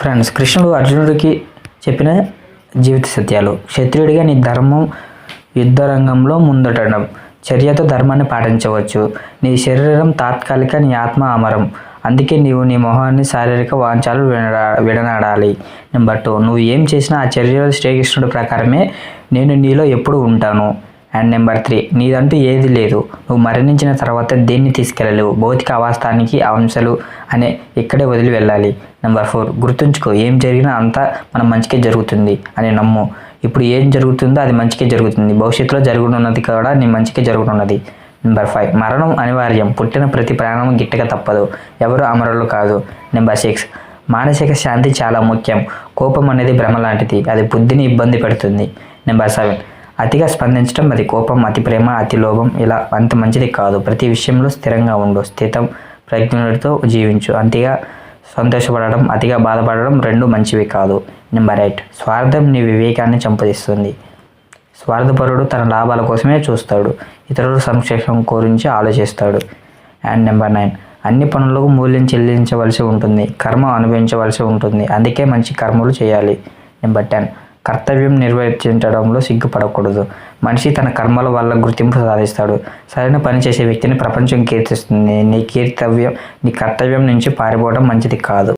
Friends, కృష్ణుడు అర్జునుడికి చెప్పిన జీవిత సత్యాలు. క్షత్రియుడిగా నీ ధర్మం యుద్ధరంగంలో ముందుండడం. చర్యతో ధర్మాన్ని పాటించవచ్చు. నీ శరీరం తాత్కాలిక, నీ ఆత్మ అమరం. అందుకే నీవు నీ మొహాన్ని శారీరక వాంఛలు విడనాడాలి. నెంబర్ 2, నువ్వు ఏం చేసినా ఆ చర్యలు శ్రీకృష్ణుడి ప్రకారమే. నేను నీలో ఎప్పుడు ఉంటాను. అండ్ నెంబర్ 3, నీదంటూ ఏది లేదు. నువ్వు మరణించిన తర్వాత దేన్ని తీసుకెళ్ళలేవు. భౌతిక అవాస్తానికి అంశాలు అనే ఇక్కడే వదిలి వెళ్ళాలి. నెంబర్ 4, గుర్తుంచుకో, ఏం జరిగినా అంతా మన మంచికే జరుగుతుంది అని నమ్ము. ఇప్పుడు ఏం జరుగుతుందో అది మంచికే జరుగుతుంది. భవిష్యత్తులో జరగనున్నది కూడా నీ మంచికే జరుగుతున్నది. నెంబర్ 5, మరణం అనివార్యం. పుట్టిన ప్రతి ప్రాణం గిట్టక తప్పదు. ఎవరు అమరులు కాదు. నెంబర్ 6, మానసిక శాంతి చాలా ముఖ్యం. కోపం అనేది భ్రమ లాంటిది. అది బుద్ధిని ఇబ్బంది పెడుతుంది. నెంబర్ 7, అతిగా స్పందించడం, అది కోపం, అతి ప్రేమ, అతి లోభం ఇలా అంత మంచిది కాదు. ప్రతి విషయంలో స్థిరంగా ఉండు. స్థితం ప్రజ్ఞుడితో జీవించు. అతిగా సంతోషపడడం, అతిగా బాధపడడం రెండు మంచివి కాదు. నెంబర్ 8, స్వార్థం నీ వివేకాన్ని చంపదిస్తుంది. స్వార్థపరుడు తన లాభాల కోసమే చూస్తాడు. ఇతరుల సంక్షేమం గురించి ఆలోచిస్తాడు. అండ్ నెంబర్ 9, అన్ని పనులకు మూల్యం చెల్లించవలసి ఉంటుంది. కర్మ అనుభవించవలసి ఉంటుంది. అందుకే మంచి కర్మలు చేయాలి. నెంబర్ 10, కర్తవ్యం నిర్వర్తించడంలో సిగ్గుపడకూడదు. మనిషి తన కర్మల వల్ల గుర్తింపు సాధిస్తాడు. సరైన పని చేసే వ్యక్తిని ప్రపంచం కీర్తిస్తుంది. నీ కర్తవ్యం నుంచి పారిపోవడం మంచిది కాదు.